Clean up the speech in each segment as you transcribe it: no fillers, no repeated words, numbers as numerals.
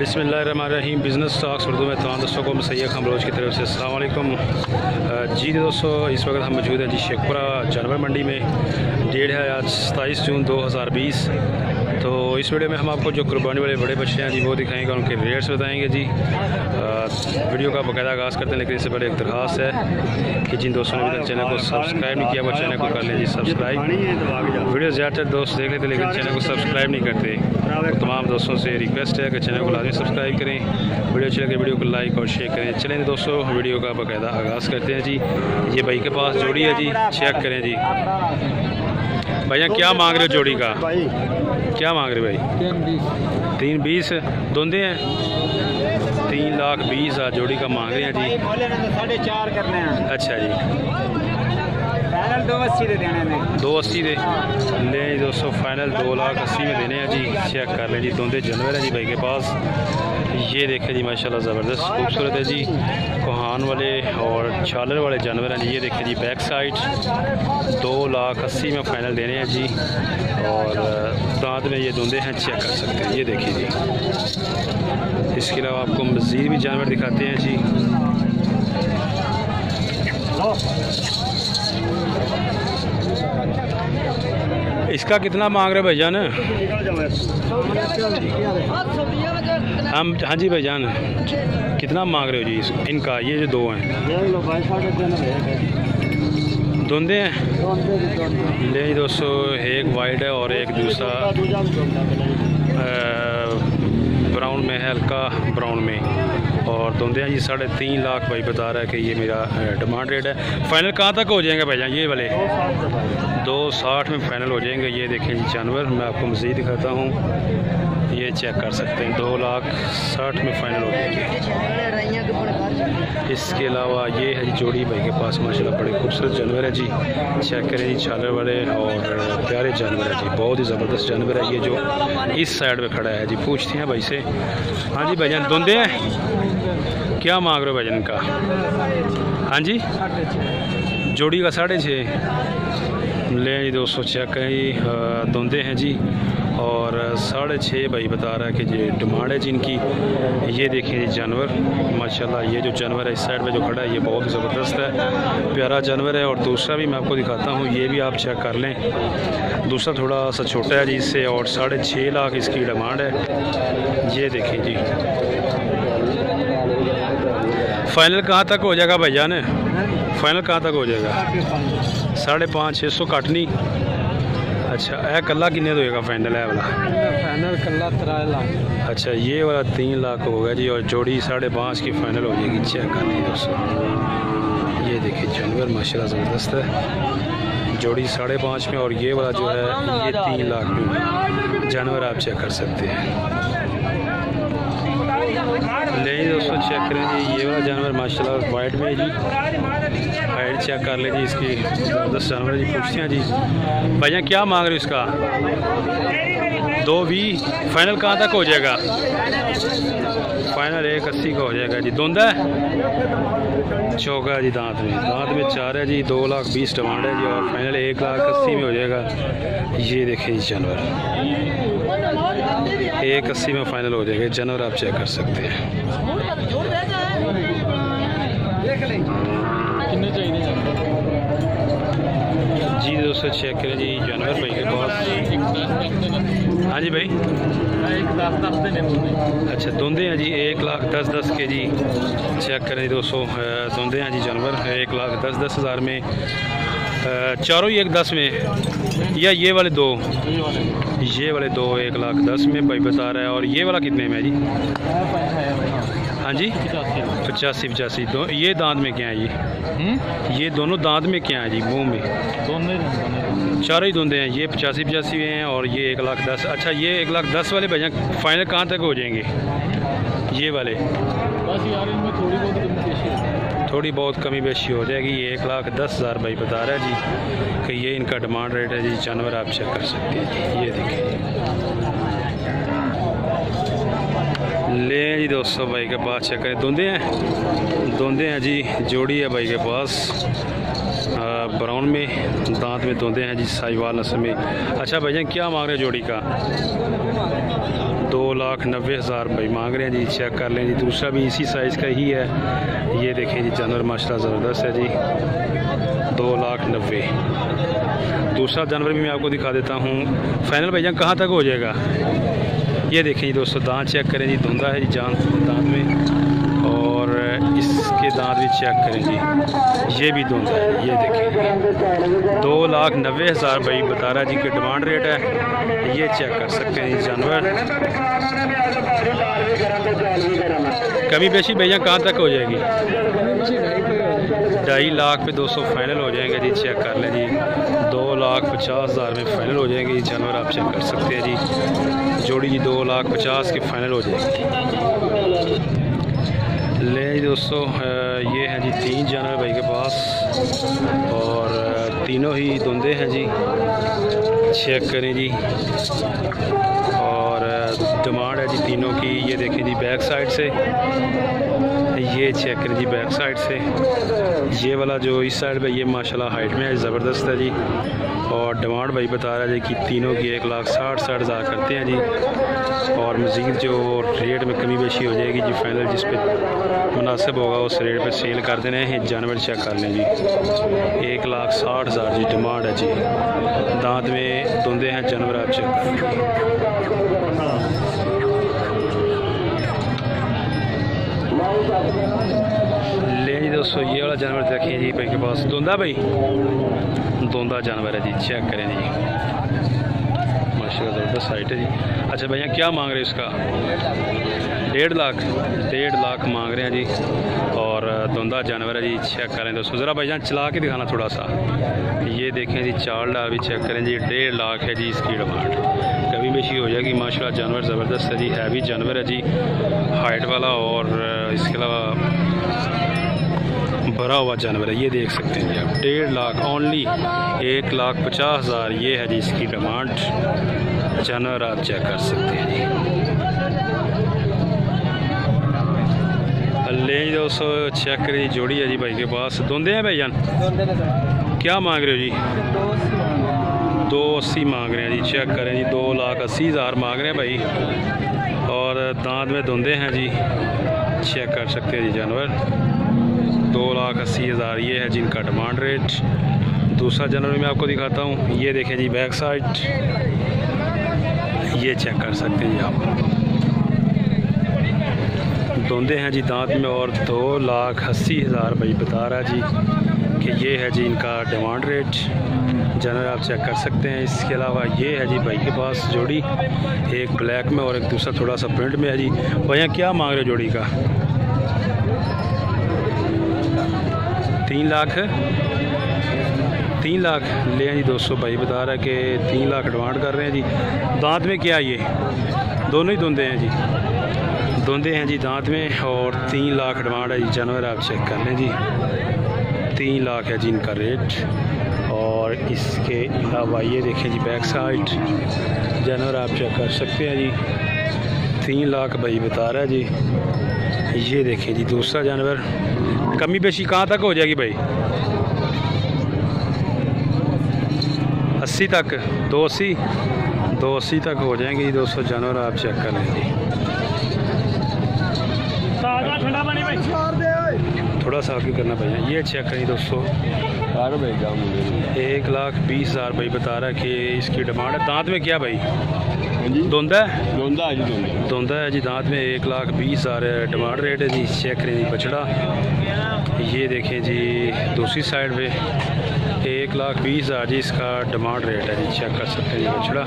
बिस्मिल्लाहिर्रहमानिर्रहीम। Business talks Urdu में तमाम दोस्तों को सैयद खान बलोच की तरफ से अस्सलाम वालेकुम। जी दोस्तों, इस वक्त हम मौजूद हैं जी शेखपुरा जानवर मंडी में। डेट है आज 27 जून 2020। तो इस वीडियो में हम आपको जो कुर्बानी वाले बड़े बच्चे हैं जी वो दिखाएंगे, उनके रेट्स बताएंगे जी। वीडियो का बाकायदा आगाज़ करते हैं, लेकिन इससे पहले एक दरख्वास्त है कि जिन दोस्तों ने अभी तक चैनल को सब्सक्राइब नहीं किया वो चैनल को कर लें जी सब्सक्राइब। वीडियो ज़्यादातर दोस्त देख लेते लेकिन चैनल को सब्सक्राइब नहीं करते। तो तमाम दोस्तों से रिक्वेस्ट है कि चैनल को लाजमी सब्सक्राइब करें, वीडियो अच्छी लगे वीडियो को लाइक और शेयर करें। चलें दोस्तों, वीडियो का बाकायदा आगाज़ करते हैं जी। ये भाई के पास जोड़ी है जी, चेक करें जी। भैया क्या मांग रहे हो जोड़ी का? क्या मांग रहे हो भाई? 320 दोंदे हैं। 3,20,000 जोड़ी का मांग रहे हैं जी। 4.5 करने हैं। अच्छा जी, फाइनल 280 दे देने हैं। 280 दे ले दोस्तों, फाइनल 2,80,000 में देने हैं जी। चेक कर लें जी, दोंदे जानवर हैं जी भाई के पास। ये देखें जी, माशाल्लाह ज़बरदस्त खूबसूरत है जी। कोहान वाले और छालर वाले जानवर हैं जी। ये देखें जी, बैक साइड 2,80,000 में फ़ाइनल देने हैं जी। और दांत में ये दोंदे हैं, चेक कर सकते हैं। ये देखिए जी। इसके अलावा आपको मज़ीद भी जानवर दिखाते हैं जी। इसका कितना मांग रहे भाईजान? हम हाँ जी भाईजान, कितना मांग रहे हो जी इनका? ये जो दो हैं धुंधे हैं। ले दोस्तों, एक वाइट है और एक दूसरा ब्राउन में है, हल्का ब्राउन में। और धुंधे हैं जी। 3.5 लाख भाई बता रहा है कि ये मेरा डिमांड रेट है। फाइनल कहाँ तक हो जाएंगे भाईजान? ये वाले 260 में फ़ाइनल हो जाएंगे। ये देखें जी जानवर, मैं आपको मज़ीद दिखाता हूँ। ये चेक कर सकते हैं, 2,60,000 में फ़ाइनल हो जाएंगे। इसके अलावा ये है जी जोड़ी भाई के पास, माशाल्लाह बड़े खूबसूरत जानवर है जी। चेक करें जी, छालर वाले और प्यारे जानवर है जी, बहुत ही ज़बरदस्त जानवर है। ये जो इस साइड में खड़ा है जी, पूछते हैं भाई से। हाँ जी भाईजान, धुंधे हैं, क्या मांग रहे हो भाईजान का? हाँ जी, जोड़ी का 6.5 ले जी दोस्तों। चेक करें, धुंधे हैं जी और 6.5 भाई बता रहा है कि ये डिमांड है जिनकी। ये देखें जी जानवर, माशाल्लाह ये जो जानवर है इस साइड में जो खड़ा है ये बहुत ज़बरदस्त है, प्यारा जानवर है। और दूसरा भी मैं आपको दिखाता हूँ, ये भी आप चेक कर लें। दूसरा थोड़ा सा छोटा है जी इससे, और 6.5 लाख इसकी डिमांड है। ये देखें जी। फाइनल कहाँ तक हो जाएगा भाईजान? फाइनल कहाँ तक हो जाएगा? 550-600 काटनी। अच्छा, ए कल्ला किन्ने होएगा फाइनल? है वाला फाइनल कल्ला 3 लाख। अच्छा, ये वाला 3 लाख होगा जी। और जोड़ी 5.5 की फाइनल हो जाएगी। चेक कर लीजिए दोस्तों। ये देखिए जानवर माशाल्लाह ज़बरदस्त है। जोड़ी 5.5 में, और ये वाला जो है ये 3 लाख में जानवर आप चेक कर सकते हैं। ले दोस्तों, चेक करें जी, ये वाला जानवर माशाल्लाह वाइट में है जी। हाइट चेक कर ले जी इसकी, ज़बरदस्त जानवर जी। पूछते हैं जी भैया क्या मांग रहे हो इसका? 220 फाइनल कहाँ तक हो जाएगा? फाइनल 180 का हो जाएगा जी। धुंधा है, चौका जी, दांत में 4 है जी। 2,20,000 डिमांड है जी, और फाइनल 1,80,000 में हो जाएगा। ये देखें जी जानवर, 180 में फ़ाइनल हो जाएगा। जानवर आप चेक कर सकते हैं। जी दोस्तों, चेक करें जी जानवर भाई के पास। हाँ जी भाई, 1,10,10 देने। अच्छा, धुंधे हैं जी, 1,10,10 के जी। चेक करें दोस्तों, धुंधे हैं जी जानवर 1,10,10,000 में। चारों ही 1,10 में, या ये वाले दो? ये वाले दो 1,10,000 में भाई बता रहा है। और ये वाला कितने में है जी? हाँ जी, 85 दो। ये दांत में क्या है जी? ये दोनों दांत में क्या है जी? मुंह में दोनों चारों ही धुंधे हैं। ये 85 में हैं, और ये 1,10,000। अच्छा, ये 1,10,000 वाले भैया फाइनल कहाँ तक हो जाएंगे? ये वाले बस यार, इनमें थोड़ी बहुत कमी बेशी हो जाएगी। ये 1,10,000 भाई बता रहा है जी कि ये इनका डिमांड रेट है जी। जानवर आप चेक कर सकते हैं। ये देखिए ले जी दोस्तों, भाई के पास चेक करें। धुंधे हैं जी, जोड़ी है भाई के पास ब्राउन में, दांत में धुंधे हैं जी, साहिवाल नस्ल में। अच्छा भाईजान क्या मांग रहे हैं जोड़ी का? 2,90,000 भाई मांग रहे हैं जी। चेक कर लें जी। दूसरा भी इसी साइज़ का ही है। ये देखें जी, जानवर माशाल्लाह ज़बरदस्त है जी। 2,90,000। दूसरा जानवर भी मैं आपको दिखा देता हूँ। फाइनल भाईजान कहाँ तक हो जाएगा? ये देखें जी दोस्तों, दांत चेक करें जी। धुंधा है जी दांत में, और इसके दांत भी चेक करें जी। ये भी धुंधा है। ये देखें 2,90,000 भाई बता रहा जी कि डिमांड रेट है। ये चेक कर सकते हैं जी जानवर। कमी बेशी भैया कहाँ तक हो जाएगी? 2.5 लाख पे दोस्तों फाइनल हो जाएंगे जी। चेक कर लें जी। 2,50,000 में फाइनल हो जाएंगे जी जानवर। आप चेक कर सकते हैं जी। जोड़ी जी 2,50,000 की फाइनल हो जाएगी। ले जी दोस्तों, ये हैं जी 3 जानवर भाई के पास, और तीनों ही धुंधे हैं जी। चेक करें जी। और डिमांड है जी तीनों की। ये देखें जी बैक साइड से। ये चेक करें जी बैक साइड से। ये वाला जो इस साइड पे, ये माशाल्लाह हाइट में है, ज़बरदस्त है जी। और डिमांड भाई बता रहा है जी कि तीनों की 1,60,000 करते हैं जी। और मज़ीद जो रेट में कमी बेशी हो जाएगी जी, फाइनल जिस पे मुनासिब होगा उस रेट पे सेल कर देने हैं। जानवर चेक कर लें जी। 1,60,000 जी डिमांड है जी। दांत में धुंधे हैं जानवर। आप चेक करें। ले जी दोस्तों, ये वाला जानवर देखिए जी भाई के पास। धुंधा भाई, धुंधा जानवर है जी। चेक करें जी, माशाल्लाह ज़बरदस्त हाइट है जी। अच्छा भैया क्या मांग रहे हैं इसका? 1.5 लाख। 1.5 लाख मांग रहे हैं जी। और धुंधा जानवर है जी। चेक करें दोस्तों, ज़रा भाईजान चला के दिखाना थोड़ा सा। ये देखें जी, चाल डाल भी चेक करें जी। 1.5 लाख है जी इसकी डिमांड। कभी बेशी हो जाएगी। माशाल्लाह जानवर ज़बरदस्त है जी। हैवी जानवर है जी, हाइट वाला, और इसके अलावा भरा हुआ जानवर है। ये देख सकते हैं जी आप। 1.5 लाख ओनली। 1,50,000 ये है जी इसकी डिमांड। जानवर आप चेक कर सकते हैं जी। ले दोस्तों, चेक करिए जोड़ी है जी भाई के पास। धुंधे हैं भाईजान? क्या मांग रहे हो जी? 280 मांग रहे हैं जी। चेक करें जी, 2,80,000 मांग रहे हैं भाई। और दांत में धुंधे हैं जी। चेक कर सकते हैं जी जानवर। 2,80,000 ये है जिनका डिमांड रेट। दूसरा जानवर मैं आपको दिखाता हूँ। ये देखें जी बैक साइड। ये चेक कर सकते हैं जी आप। धुंधे हैं जी दांत में, और 2,80,000 भाई बता रहा जी कि ये है जी इनका डिमांड रेट। जानवर आप चेक कर सकते हैं। इसके अलावा ये है जी भाई के पास जोड़ी, एक ब्लैक में और एक दूसरा थोड़ा सा प्रिंट में है जी। भैया क्या मांग रहे हो जोड़ी का? 3 लाख। 3 लाख ले हैं जी दोस्तों। भाई बता रहा है कि 3 लाख डिमांड कर रहे हैं जी। दांत में क्या ये? दोनों ही धुंधे हैं जी। धुंधे हैं जी दांत में, और 3 लाख डिमांड है जी। जानवर आप चेक कर लें जी। 3 लाख है जी इनका रेट। और इसके अलावा ये देखें जी बैक साइड। जानवर आप चेक कर सकते हैं जी। 3 लाख भाई बता रहा है जी। ये देखें जी दूसरा जानवर। कमी बेशी कहाँ तक हो जाएगी भाई? 80 तक। 280 तक हो जाएंगे जी दोस्तों। जानवर आप चेक कर लें जी। थोड़ा सा आगे करना भैया। ये चेक करें दोस्तों। 1,20,000 भाई बता रहा है कि इसकी डिमांड है। दांत में क्या भाई? धुंधा है? धुंधा है जी दांत में। 1,20,000 डिमांड रेट है जी। चेक करें जी बछड़ा। ये देखें जी दूसरी साइड पे 1,20,000 जी इसका डिमांड रेट है जी। चेक कर सकते हैं जी बछड़ा।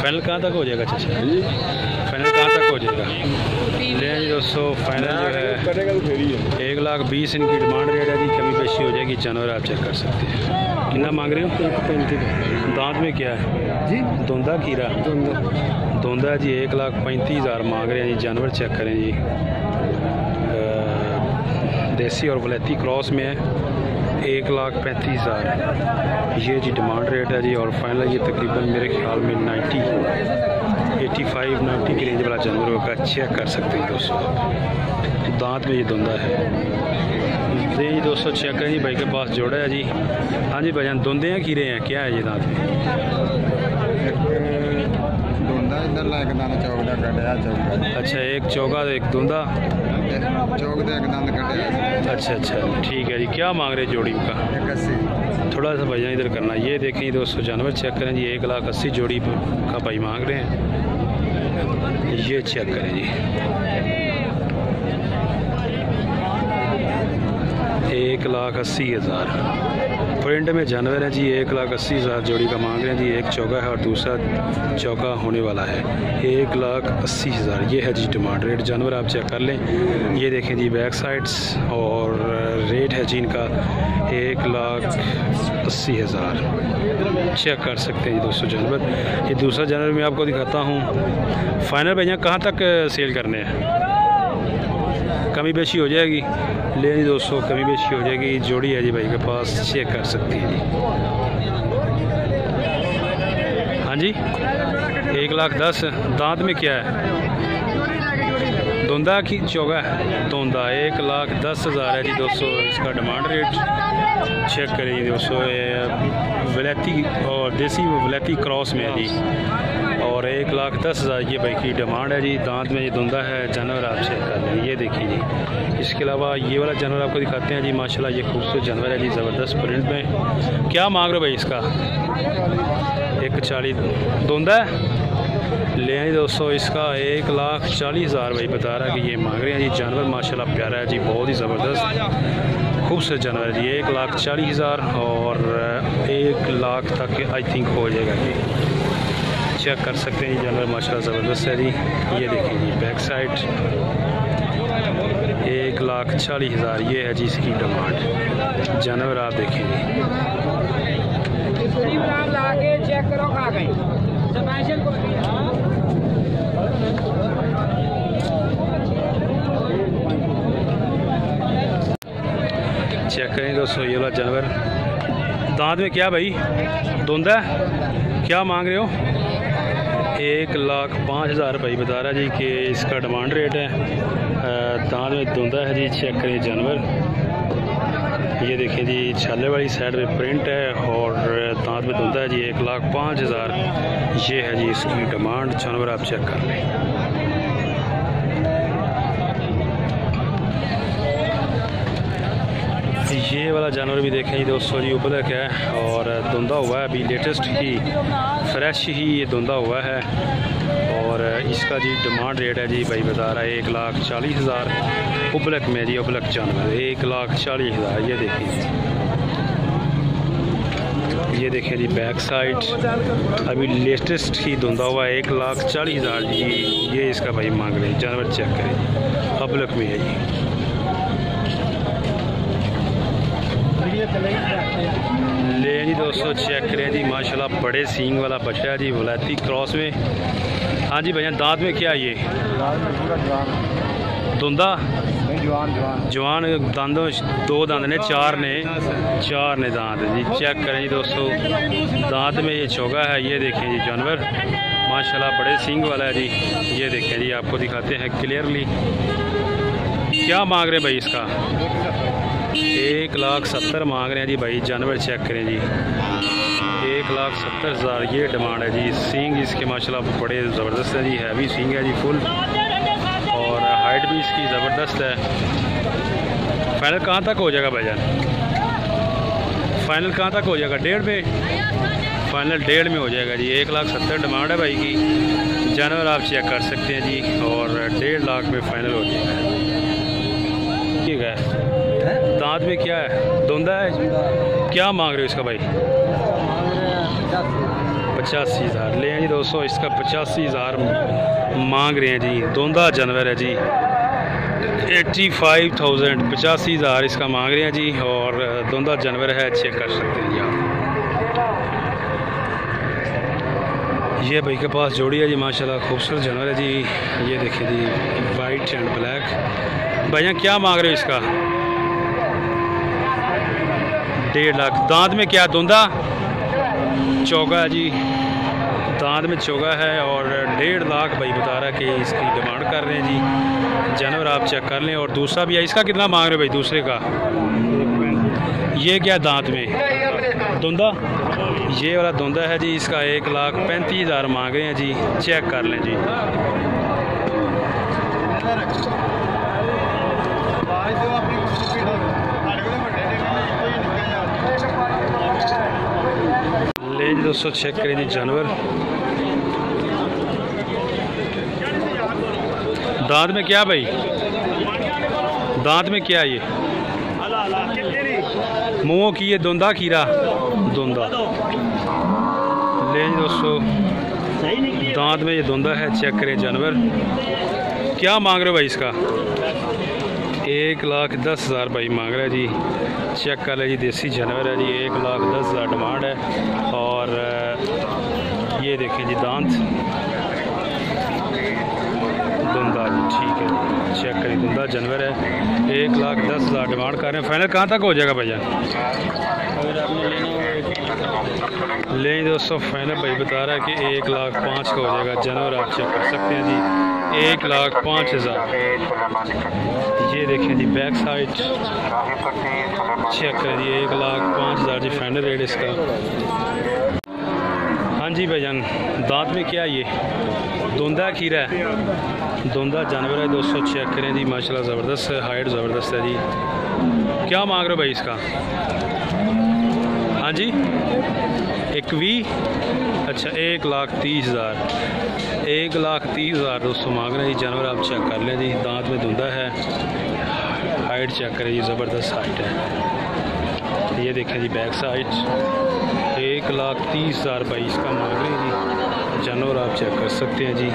फाइनल कहाँ तक हो जाएगा चाचा? फाइनल कहाँ तक हो जाएगा? ले जी दोस्तों, फाइनल जो है 1,20,000 इनकी डिमांड रेट है जी। कमी बेशी हो जाएगी। जानवर आप चेक कर सकते हैं। कितना मांग रहे हो? 1,35,000। दांत में क्या है जी? धुंधा खीरा। धुंधा जी 1,35,000 मांग रहे हैं जी। जानवर चेक करें जी। देसी और वलैती क्रॉस में है। 1,35,000 ये जी डिमांड रेट है जी। और फाइनल ये तकरीबन मेरे ख्याल में 85-90 की रेंज वाला जानवर होगा। चेक कर सकते हैं दोस्तों। दांत में ये धुंधा है जी दोस्तों। चेक करें जी भाई के पास जोड़ा है जी। हाँ जी भाईजान, धुंधे हैं खीरे हैं क्या है ये दांत में? एक दाना चौक दा कटिया चौक। अच्छा, एक चौका एक धुंदा चौक दे एक दाना कटिया। अच्छा अच्छा, ठीक है जी। क्या मांग रहे जोड़ी का? 81। थोड़ा सा भाईजान इधर करना। ये देखें दोस्तों, जानवर चेक करें जी। 1,80,000 जोड़ी का भाई मांग रहे हैं। ये चेक करें जी, 1,80,000 प्रिंट में जानवर है जी। 1,80,000 जोड़ी का मांग रहे हैं जी। एक चौका है और दूसरा चौका होने वाला है। 1,80,000 ये है जी डिमांड रेट। जानवर आप चेक कर लें। ये देखें जी बैक साइड्स और रेट है जी इनका 1,80,000 चेक कर सकते हैं जी दोस्तों जानवर। ये दूसरा जानवर मैं आपको दिखाता हूँ। फाइनल भैया कहाँ तक सेल करने हैं? कमी बेशी हो जाएगी? ले जी दोस्तों, कमी बेशी हो जाएगी। जोड़ी है जी भाई के पास, चेक कर सकती है जी। हाँ जी, 1,10,000। दांत में क्या है? धुंदा की चौगा है? धुंदा। 1,10,000 है जी दोस्तों इसका डिमांड रेट। चेक करें जी दोस्तों, वलैती और देसी वलैती क्रॉस में है जी। और 1,10,000 ये भाई की डिमांड है जी। दांत में ये धुंदा है जानवर, आप चेक कर लें। ये देखिए जी। इसके अलावा ये वाला जानवर आपको दिखाते हैं जी। माशाल्लाह ये खूबसूरत जानवर है जी, ज़बरदस्त प्रिंट में। क्या मांग रहे हो भाई इसका? 1,40,000 धुंदा है। ले जी दोस्तों, इसका 1,40,000 भाई बता रहा है कि ये मांग रहे हैं जी। जानवर माशाल्लाह प्यारा है जी, बहुत ही ज़बरदस्त खूबसूरत जानवर है जी। 1,40,000 और 1,00,000 तक आई थिंक हो जाएगा जी। चेक कर सकते हैं जानवर माशाल्लाह ज़बरदस्त है जी। ये देखिए जी बैक साइड 1,40,000 ये है जी इसकी डिमांड। जानवर आप देखिए चेक करें दोस्तों ये वाला जानवर। दांत में क्या भाई? धुंदा। क्या मांग रहे हो? 1,05,000 भाई बता रहा जी कि इसका डिमांड रेट है। दांत में धुंदा है जी। चेक करें जानवर। ये देखिए जी छाले वाली साइड में प्रिंट है और दांत में धुंदा है जी। 1,05,000 ये है जी इसकी डिमांड। जानवर आप चेक कर लें। ये वाला जानवर भी देखें जी दोस्तों जी, उबलक है और धुंदा हुआ है। अभी लेटेस्ट ही फ्रेश ही ये धुंदा हुआ है। और इसका जी डिमांड रेट है जी भाई बता रहा है 1,40,000 उबलक में जी। उबलक जानवर 1,40,000। ये देखें जी बैक साइड अभी लेटेस्ट ही धुंदा हुआ है। 1,40,000 जी ये इसका भाई मांग रहे हैं। जानवर चेक करें जी, उबलक में है जी। ले जी दोस्तों चेक करें जी माशाल्लाह बड़े सींग वाला बच्चा है जी, वलैती क्रॉस में। हाँ जी भैया, दांत में क्या ये? धुंदा जवान दांतों 2 दांत ने, 4 ने दांत जी। चेक करें जी दोस्तों, दांत में ये चौगा है। ये देखें जी जानवर माशाल्लाह बड़े सींग वाला है जी। ये देखें जी आपको दिखाते हैं क्लियरली। क्या मांग रहे हैं भाई इसका? 1,70,000 मांग रहे हैं जी भाई। जानवर चेक करें जी, 1,70,000 ये डिमांड है जी। सींग इसके माशाल्लाह बड़े ज़बरदस्त है जी, हैवी सींग है जी फुल, और हाइट भी इसकी ज़बरदस्त है। फाइनल कहाँ तक हो जाएगा भाईजान? फाइनल कहाँ तक हो जाएगा? 1.5 में? फाइनल 1.5 में हो जाएगा जी। 1,70,000 डिमांड है भाई की। जानवर आप चेक कर सकते हैं जी, और 1.5 लाख में फाइनल हो जाएगा। ठीक है। दांत में क्या है? धुंदा है। क्या मांग रहे हो इसका भाई? 85,000 ले जी दोस्तों, इसका 85,000 मांग रहे हैं जी। धुंदा जानवर है जी। 85,000 85,000 इसका मांग रहे हैं जी, और धुंदा जानवर है। चेक कर सकते हैं जी आप। ये भाई के पास जोड़ी है जी माशाल्लाह खूबसूरत जानवर है जी। ये देखिए जी वाइट एंड ब्लैक। भैया क्या मांग रहे हो इसका? 1.5 लाख। दांत में क्या? धुंदा चौगा है जी। दांत में चौगा है और 1.5 लाख भाई बता रहा है कि इसकी डिमांड कर रहे हैं जी। जानवर आप चेक कर लें। और दूसरा भी है, इसका कितना मांग रहे हो भाई दूसरे का? ये क्या दांत में? धुंदा ये वाला धुंदा है जी, इसका 1,35,000 मांग रहे हैं जी। चेक कर लें जी। ले जी दोस्तों चेक करें जी जानवर। दांत में क्या भाई, दांत में क्या ये मुँह की ये धुंदा खीरा धुंदा। ले जी दोस्तों दांत में ये धुंदा है। चेक करें जानवर। क्या मांग रहे हो भाई इसका? 1,10,000 भाई मांग रहा है जी। चेक कर ले जी, देसी जानवर है जी। 1,10,000 डिमांड है। और ये देखें जी दांत धुंदा जी, ठीक है जी। चेक करें धुंदा जानवर है। 1,10,000 डिमांड कर रहे हैं। फाइनल कहाँ तक हो जाएगा भैया? ले दोस्तों फाइनल भाई बता रहा है कि 1,05,000 का हो जाएगा। जानवर आप चेक कर सकते हैं जी। 1,05,000। ये देखें जी बैक साइड चेक करें जी। 1,05,000 जी फाइनल रेट इसका। हाँ जी भाईजान, दांत में क्या ये धुंदा खीरा है, धुंदा जानवर है दोस्तों। चेक करें जी माशाल्लाह ज़बरदस्त है, हाइट ज़बरदस्त है जी। क्या मांग रहे हो भाई इसका? हाँ जी 21। अच्छा 1,30,000। 1,30,000 दोस्तों मांग रहे हैं जी। जानवर आप चेक कर लें जी। दांत में धुंदा है, हाइट चेक करें जी ज़बरदस्त हाइट है। ये देखें जी बैक साइड। 1,30,000 भाई इसका मांग रहे हैं जी। जानवर आप चेक कर सकते हैं जी।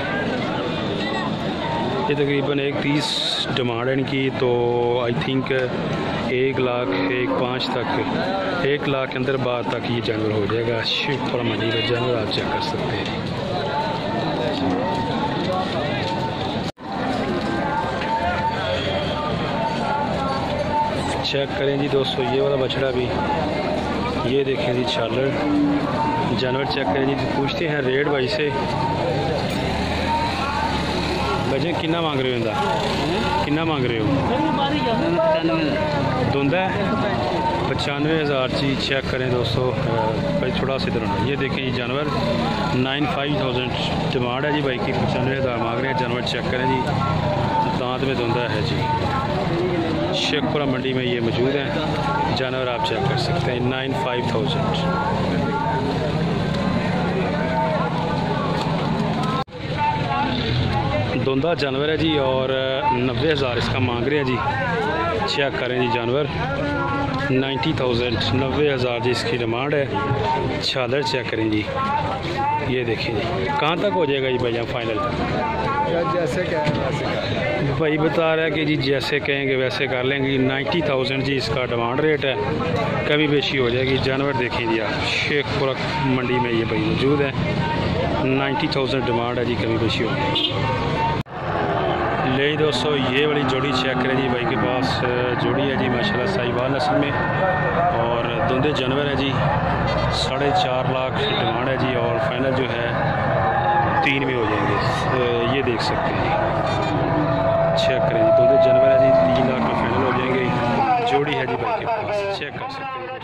ये तकरीबन 1,30 डिमांड है इनकी। तो आई थिंक 1,05,000 तक, 1,00,000 के अंदर बाहर तक ये जानवर हो जाएगा। शिवपुरा मंडी का जानवर आप चेक कर सकते हैं। चेक करें जी दोस्तों ये वाला बछड़ा भी। ये देखें जी छालर जानवर चेक करें जी। पूछते हैं रेट भाई से। बजे कितना मांग रहे हो इंदा? कितना मांग रहे हो? धुंदा है 95,000 जी। चेक करें दोस्तों भाई थोड़ा सा इधर। ये देखें ये जानवर 95,000 डिमांड है जी भाई की। 95,000 मांग रहे हैं। जानवर चेक करें जी। दांत में धुंदा है जी। शेखपुरा मंडी में ये मौजूद है। जानवर आप चेक कर सकते हैं 95,000। धुंदा जानवर है जी और 90,000 इसका मांग रहे हैं जी। चेक करें जी जानवर 90,000 90,000 जी इसकी डिमांड है। छादर चेक करें जी। ये देखिए जी कहाँ तक हो जाएगा जी भैया फाइनल? जैसे कहें वैसे भाई बता रहा है कि जी जैसे कहेंगे वैसे कर लेंगे। 90,000 जी इसका डिमांड रेट है। कभी बेशी हो जाएगी। जानवर देखें जी आप शेखपुरा मंडी में ये भाई मौजूद है। 90,000 डिमांड है जी। कभी बेशी होगी। ले दोस्तों ये वाली जोड़ी चेक करें जी भाई के पास जोड़ी है जी माशाल्लाह साहिवाल नस्ल में। और धुंधे जानवर है जी। 4.5 लाख डिमांड है जी। और फाइनल जो है 3 में हो जाएंगे। ये देख सकते हैं जी। चेक करें जी धुंधे जानवर है जी। 3 लाख में फाइनल हो जाएंगे। जोड़ी है जी भाई के पास चेक कर सकते हैं।